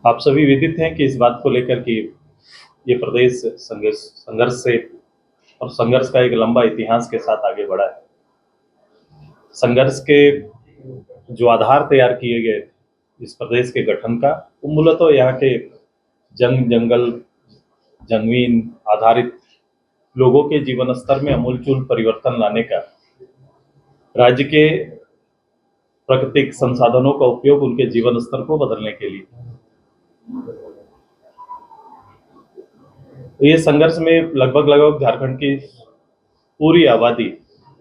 आप सभी विदित हैं कि इस बात को लेकर कि ये प्रदेश संघर्ष से और संघर्ष का एक लंबा इतिहास के साथ आगे बढ़ा है। संघर्ष के जो आधार तैयार किए गए इस प्रदेश के गठन का, वो मूलतः यहाँ के जंगल जंगीन आधारित लोगों के जीवन स्तर में अमूलचूल परिवर्तन लाने का, राज्य के प्राकृतिक संसाधनों का उपयोग उनके जीवन स्तर को बदलने के लिए। ये संघर्ष में लगभग झारखंड की पूरी आबादी,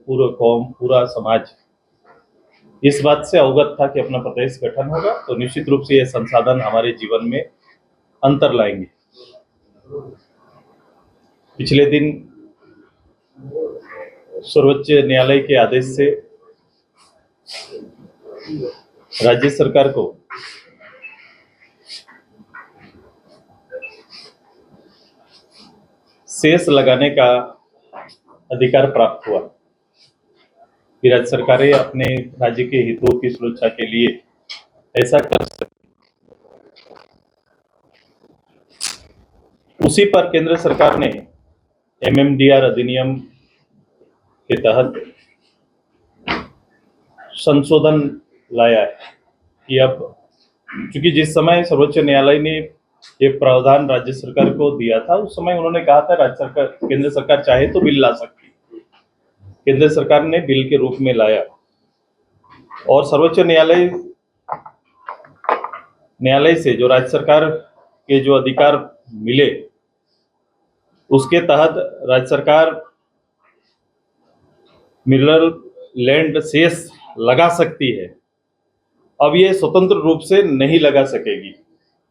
पूरा कौम, पूरा समाज इस बात से अवगत था कि अपना प्रदेश गठन होगा तो निश्चित रूप से ये संसाधन हमारे जीवन में अंतर लाएंगे। पिछले दिन सर्वोच्च न्यायालय के आदेश से राज्य सरकार को सेस लगाने का अधिकार प्राप्त हुआ कि राज्य सरकारें अपने राज्य के हितों की सुरक्षा के लिए ऐसा कर सकती। उसी पर केंद्र सरकार ने एमएमडीआर अधिनियम के तहत संशोधन लाया है कि अब क्योंकि जिस समय सर्वोच्च न्यायालय ने ये प्रावधान राज्य सरकार को दिया था, उस समय उन्होंने कहा था राज्य सरकार, केंद्र सरकार चाहे तो बिल ला सकती है। केंद्र सरकार ने बिल के रूप में लाया और सर्वोच्च न्यायालय से जो राज्य सरकार के जो अधिकार मिले, उसके तहत राज्य सरकार मिनरल लैंड सेस लगा सकती है। अब ये स्वतंत्र रूप से नहीं लगा सकेगी।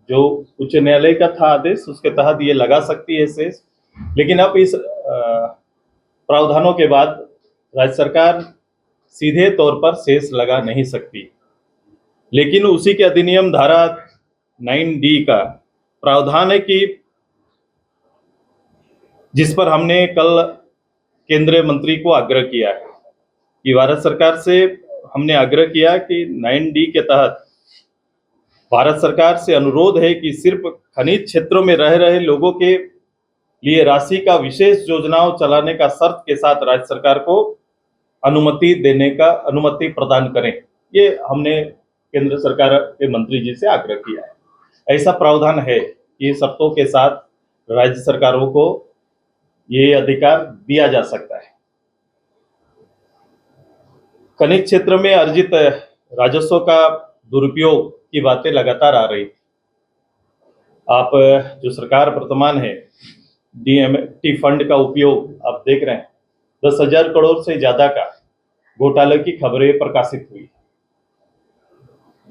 जो उच्च न्यायालय का था आदेश, उसके तहत ये लगा सकती है सेस, लेकिन अब इस प्रावधानों के बाद राज्य सरकार सीधे तौर पर सेस लगा नहीं सकती। लेकिन उसी के अधिनियम धारा 9D का प्रावधान है कि जिस पर हमने कल केंद्रीय मंत्री को आग्रह किया है कि भारत सरकार से हमने आग्रह किया कि 9D के तहत भारत सरकार से अनुरोध है कि सिर्फ खनिज क्षेत्रों में रह रहे लोगों के लिए राशि का विशेष योजनाओं चलाने का शर्त के साथ राज्य सरकार को अनुमति प्रदान करें। ये हमने केंद्र सरकार के मंत्री जी से आग्रह किया है। ऐसा प्रावधान है कि शर्तों के साथ राज्य सरकारों को ये अधिकार दिया जा सकता है। खनिज क्षेत्र में अर्जित राजस्व का दुरुपयोग की बातें लगातार आ रही। आप जो सरकार वर्तमान है, डीएमटी फंड का उपयोग आप देख रहे हैं, 10,000 करोड़ से ज्यादा का घोटाले की खबरें प्रकाशित हुई।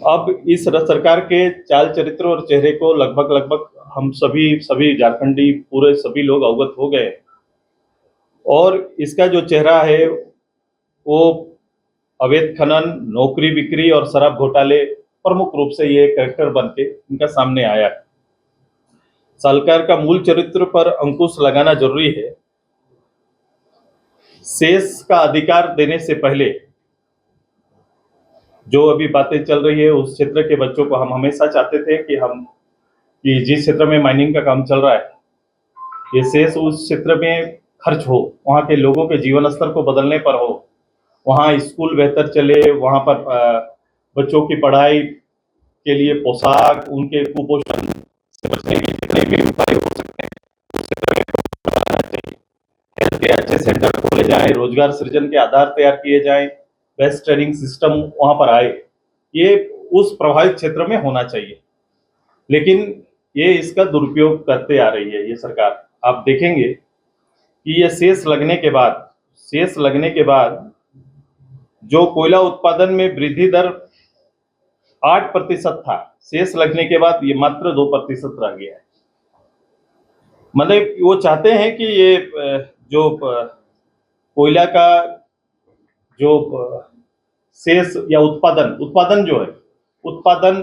अब इस सरकार के चाल चरित्र और चेहरे को लगभग हम सभी झारखंडी पूरे सभी लोग अवगत हो गए और इसका जो चेहरा है वो अवैध खनन, नौकरी बिक्री और शराब घोटाले प्रमुख रूप से ये कैरेक्टर बन के इनका सामने आया है। सरकार का मूल चरित्र पर अंकुश लगाना जरूरी है। सेस का अधिकार देने से पहले जो अभी बातें चल रही है, उस क्षेत्र के बच्चों को हम हमेशा चाहते थे कि जिस क्षेत्र में माइनिंग का काम चल रहा है, ये सेस उस क्षेत्र में खर्च हो, वहाँ के लोगों के जीवन स्तर को बदलने पर हो, वहाँ स्कूल बेहतर चले, वहाँ पर बच्चों की पढ़ाई के लिए पोशाक, उनके कुपोषण से बचने के जितने भी उपाय हो सकते हैं उस क्षेत्र में बढ़ाना चाहिए। हेल्थ के अच्छे सेंटर खोले जाएं, रोजगार सृजन के आधार तैयार किए जाएं, बेस्ट ट्रेनिंग सिस्टम वहां पर आए, ये उस प्रभावित क्षेत्र में होना चाहिए। लेकिन ये इसका दुरुपयोग करते आ रही है ये सरकार। आप देखेंगे कि ये सेस लगने के बाद जो कोयला उत्पादन में वृद्धि दर 8% था, सेस लगने के बाद ये मात्र 2% रह गया है। मतलब वो चाहते हैं कि ये जो कोयला का जो सेस या उत्पादन जो है, उत्पादन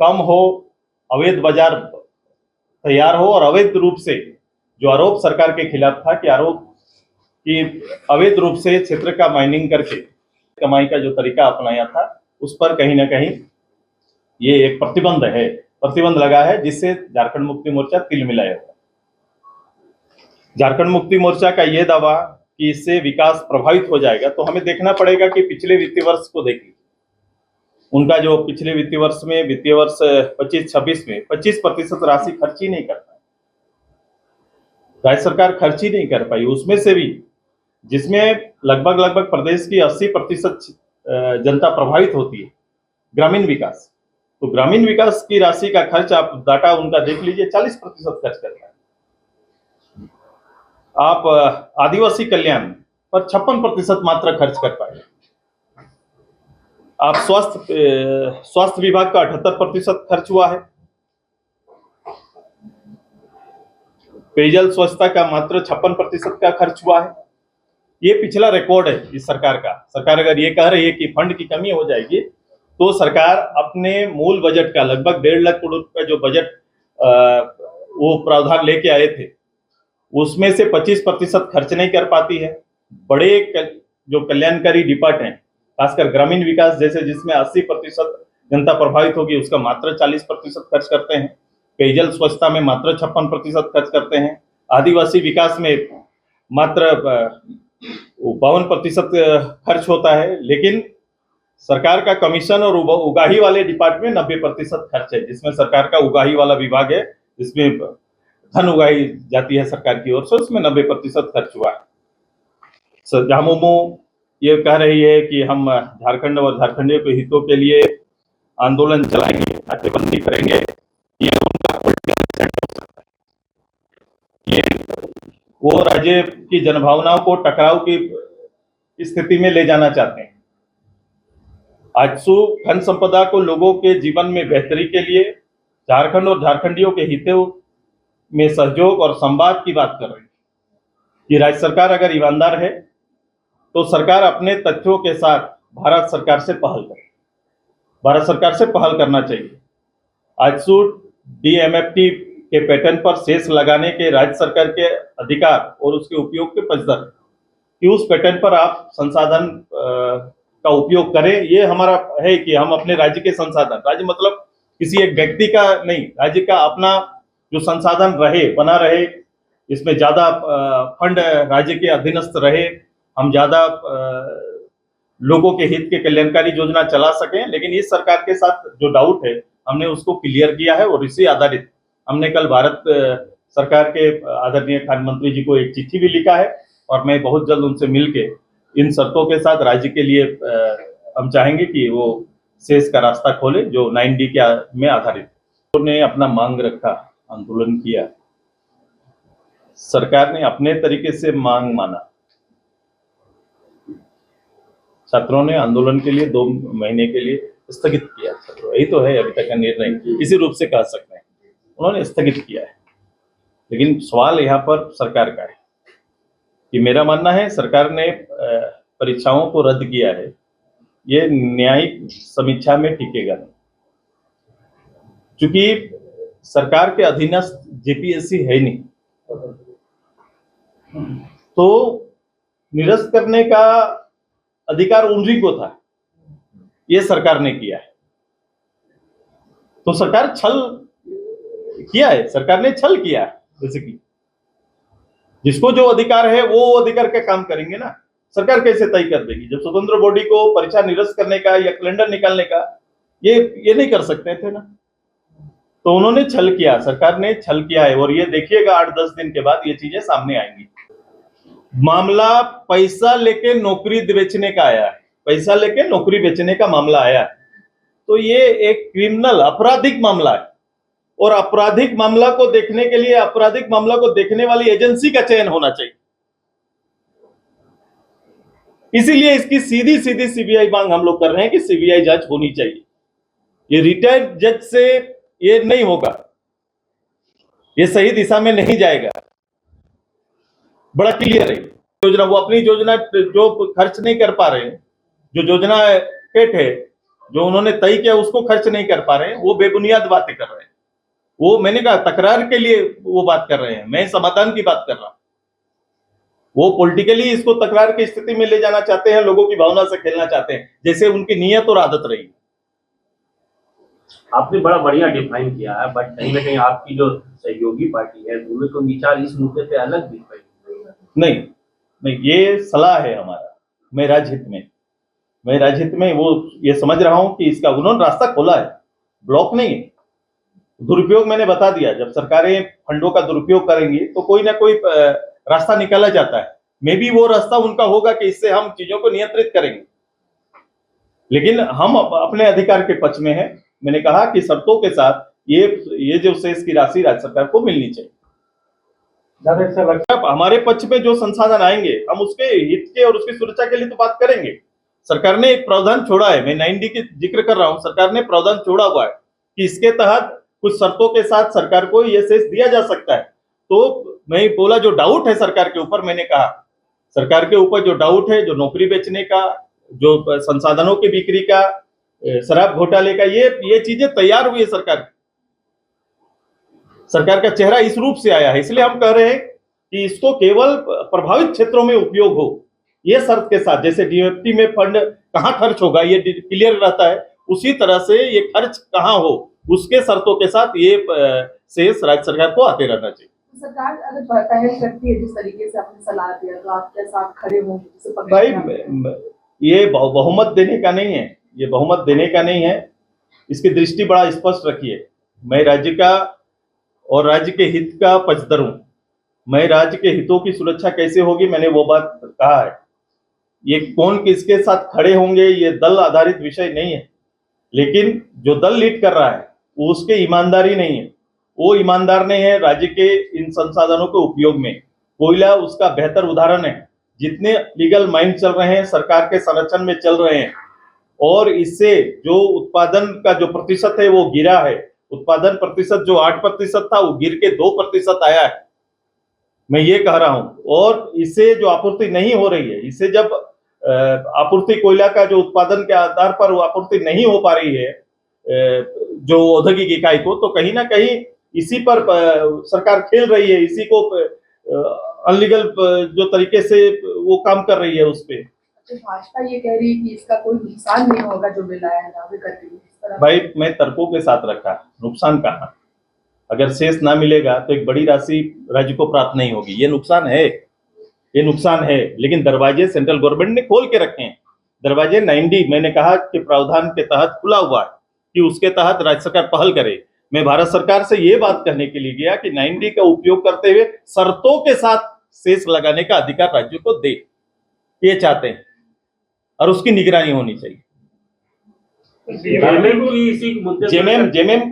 कम हो, अवैध बाजार तैयार हो और अवैध रूप से जो आरोप सरकार के खिलाफ था कि अवैध रूप से क्षेत्र का माइनिंग करके कमाई का जो तरीका अपनाया था, उस पर कहीं ना कहीं ये एक प्रतिबंध है। प्रतिबंध लगा है, जिससे झारखंड मुक्ति मोर्चा तिलमिलाया हुआ है। झारखंड मुक्ति मोर्चा का यह दावा कि इससे विकास प्रभावित हो जाएगा, तो हमें देखना पड़ेगा कि पिछले वित्तीय वर्ष को देख लीजिए। उनका जो पिछले वित्तीय वर्ष में, वित्तीय वर्ष 25-26 में 25% राशि खर्च ही नहीं कर पाई, राज्य सरकार खर्च ही नहीं कर पाई। उसमें से भी जिसमें लगभग प्रदेश की 80% जनता प्रभावित होती है, ग्रामीण विकास, तो ग्रामीण विकास की राशि का खर्च आप डाटा उनका देख लीजिए, 40% खर्च कर रहा है। आप आदिवासी कल्याण पर 56% मात्र खर्च कर पाए। आप स्वास्थ्य विभाग का 78% खर्च हुआ है। पेयजल स्वच्छता का मात्र 56% का खर्च हुआ है। ये पिछला रिकॉर्ड है इस सरकार का। सरकार अगर ये कह रही है कि फंड की कमी हो जाएगी, तो सरकार अपने मूल बजट का लगभग 1.5 लाख करोड़ का जो बजट वो प्रावधान लेके आए थे, उसमें से 25% खर्च नहीं कर पाती है। बड़े जो कल्याणकारी डिपार्टमेंट, खासकर ग्रामीण विकास जैसे, जिसमें 80% जनता प्रभावित होगी, उसका मात्र 40% खर्च करते हैं। पेयजल स्वच्छता में मात्र 56% खर्च करते हैं। आदिवासी विकास में मात्र 52% खर्च होता है। लेकिन सरकार का कमीशन और उगाही वाले डिपार्टमेंट 90% खर्च है, जिसमें सरकार का उगाही वाला विभाग है, जिसमें धन उगाई जाती है सरकार की ओर से, उसमें 90% खर्च हुआ है। झामुमो ये कह रही है कि हम झारखंड और झारखंडियों के हितों के लिए आंदोलन चलाएंगे, नाकेबंदी करेंगे, ये उनका पॉलिटिकल एजेंडा हो सकता है। ये वो राज्य की जनभावनाओं को टकराव की स्थिति में ले जाना चाहते हैं। आजसू खन संपदा को लोगों के जीवन में बेहतरी के लिए झारखंड और झारखंडियों के हितों में सहयोग और संवाद की बात कर रही है कि राज्य सरकार अगर ईमानदार है तो सरकार अपने तथ्यों के साथ भारत सरकार से पहल करे। भारत सरकार से पहल करना चाहिए। आजसू डीएमएफटी के पैटर्न पर शेष लगाने के राज्य सरकार के अधिकार और उसके उपयोग के पक्षधर कि उस पैटर्न पर आप संसाधन का उपयोग करें। ये हमारा है कि हम अपने राज्य के संसाधन, राज्य मतलब किसी एक व्यक्ति का नहीं, राज्य का अपना जो संसाधन रहे, बना रहे, इसमें ज्यादा फंड राज्य के अधीनस्थ रहे, हम ज्यादा लोगों के हित के कल्याणकारी योजना चला सकें। लेकिन इस सरकार के साथ जो डाउट है, हमने उसको क्लियर किया है और इसी आधारित हमने कल भारत सरकार के आदरणीय खान मंत्री जी को एक चिट्ठी भी लिखा है और मैं बहुत जल्द उनसे मिलके इन शर्तों के साथ राज्य के लिए हम चाहेंगे कि वो शेष का रास्ता खोले जो 9D में आधारित। उन्होंने अपना मांग रखा, आंदोलन किया, सरकार ने अपने तरीके से मांग माना। छात्रों ने आंदोलन के लिए 2 महीने के लिए स्थगित किया। छात्रों, यही तो है अभी तक का निर्णय, इसी रूप से कह सकते हैं, उन्होंने स्थगित किया है। लेकिन सवाल यहाँ पर सरकार का है कि मेरा मानना है सरकार ने परीक्षाओं को रद्द किया है, ये न्यायिक समीक्षा में टिकेगा नहीं, क्योंकि सरकार के अधीनस्थ जेपीएससी है नहीं, तो निरस्त करने का अधिकार उन्हीं को था, ये सरकार ने किया है। तो सरकार छल किया है, सरकार ने छल किया है। जैसे कि जिसको जो अधिकार है वो अधिकार का काम करेंगे ना, सरकार कैसे तय कर देगी? जब स्वतंत्र बॉडी को परीक्षा निरस्त करने का या कैलेंडर निकालने का ये नहीं कर सकते थे ना, तो उन्होंने छल किया, सरकार ने छल किया है। और ये देखिएगा 8-10 दिन के बाद ये चीजें सामने आएंगी। मामला पैसा लेके नौकरी बेचने का आया है, पैसा लेके नौकरी बेचने का मामला आया है, तो ये एक क्रिमिनल आपराधिक मामला है और आपराधिक मामला को देखने के लिए आपराधिक मामला को देखने वाली एजेंसी का चयन होना चाहिए। इसीलिए इसकी सीधी सीबीआई मांग हम लोग कर रहे हैं कि सीबीआई जांच होनी चाहिए। ये रिटायर्ड जज से ये नहीं होगा, ये सही दिशा में नहीं जाएगा। बड़ा क्लियर है योजना, वो अपनी योजना जो खर्च नहीं कर पा रहे हैं, जो योजना पेट है जो उन्होंने तय किया उसको खर्च नहीं कर पा रहे हैं, वो बेबुनियाद बातें कर रहे हैं। वो मैंने कहा तकरार के लिए वो बात कर रहे हैं, मैं समाधान की बात कर रहा हूं। वो पॉलिटिकली इसको तकरार की स्थिति में ले जाना चाहते हैं, लोगों की भावना से खेलना चाहते हैं, जैसे उनकी नीयत और आदत रही। आपने बड़ा बढ़िया डिफाइन किया है, बट कहीं ना कहीं आपकी जो सहयोगी पार्टी है उन्हें तो विचार इस मुद्दे पे अलग दिख रही है। नहीं नहीं, ये सलाह है हमारा, मैं राजहित में वो ये समझ रहा हूं कि इसका उन्होंने रास्ता खोला है, ब्लॉक नहीं है। दुरुपयोग मैंने बता दिया, जब सरकारें फंडों का दुरुपयोग करेंगी तो कोई ना कोई रास्ता निकाला जाता है। मे बी वो रास्ता उनका होगा कि इससे हम चीजों को नियंत्रित करेंगे, लेकिन हम अपने अधिकार के पक्ष में हैं। मैंने कहा कि शर्तों के साथ ये जो शेष की राशि राज्य सरकार को मिलनी चाहिए। ज्यादा अच्छा लगता अब हमारे पक्ष में जो संसाधन आएंगे हम उसके हित के और उसकी सुरक्षा के लिए तो बात करेंगे। सरकार ने एक प्रावधान छोड़ा है, मैं 9D की जिक्र कर रहा हूं, सरकार ने प्रावधान छोड़ा हुआ है कि इसके तहत कुछ शर्तों के साथ सरकार को ये शेष दिया जा सकता है। तो मैं बोला जो डाउट है सरकार के ऊपर, मैंने कहा सरकार के ऊपर जो डाउट है, जो नौकरी बेचने का, जो संसाधनों की बिक्री का, शराब घोटाले का, ये चीजें तैयार हुई है। सरकार का चेहरा इस रूप से आया है, इसलिए हम कह रहे हैं कि इसको केवल प्रभावित क्षेत्रों में उपयोग हो, ये शर्त के साथ। जैसे डीएफटी में फंड कहाँ खर्च होगा ये क्लियर रहता है, उसी तरह से ये खर्च कहाँ हो उसके शर्तों के साथ ये शेष राज्य सरकार को आते रहना चाहिए। सरकार अगर पहल करती है जिस तरीके से आपने सलाह दिया, तो आप क्या साथ खड़े होंगे? भाई ये बहुमत देने का नहीं है, ये बहुमत देने का नहीं है, इसकी दृष्टि बड़ा स्पष्ट रखिए। मैं राज्य का और राज्य के हित का पक्षधर हूं। मैं राज्य के हितों की सुरक्षा कैसे होगी, मैंने वो बात कहा है। ये कौन किसके साथ खड़े होंगे ये दल आधारित विषय नहीं है, लेकिन जो दल लीड कर रहा है वो उसके ईमानदारी नहीं है, वो ईमानदार नहीं है राज्य के इन संसाधनों के उपयोग में। कोयला उसका बेहतर उदाहरण है। जितने लीगल माइन चल रहे हैं सरकार के संरक्षण में चल रहे हैं, और इससे जो उत्पादन का जो प्रतिशत है वो गिरा है। उत्पादन प्रतिशत जो 8% था वो गिर के 2% आया है, मैं ये कह रहा हूं। और इससे जो आपूर्ति नहीं हो रही है, इससे जब आपूर्ति कोयला का जो उत्पादन के आधार पर वो आपूर्ति नहीं हो पा रही है जो औद्योगिक इकाई को, तो कहीं ना कहीं इसी पर सरकार खेल रही है, इसी को अनलीगल जो तरीके से वो काम कर रही है उस पे। भाजपा ये कह रही है कि इसका कोई नुकसान नहीं होगा जो मिला है, दावे कर रही है। भाई मैं तर्कों के साथ रखा, नुकसान कहाँ? अगर शेष ना मिलेगा तो एक बड़ी राशि राज्य को प्राप्त नहीं होगी, ये नुकसान है, ये नुकसान है। लेकिन दरवाजे सेंट्रल गवर्नमेंट ने खोल के रखे हैं। दरवाजे 9D मैंने कहा कि प्रावधान के तहत खुला हुआ है कि उसके तहत राज्य सरकार पहल करे। मैं भारत सरकार से ये बात कहने के लिए गया कि 9D का उपयोग करते हुए शर्तों के साथ शेष लगाने का अधिकार राज्य को दे, ये चाहते हैं, और उसकी निगरानी होनी चाहिए। जेएमएम की इसी मुद्दे जेएमएम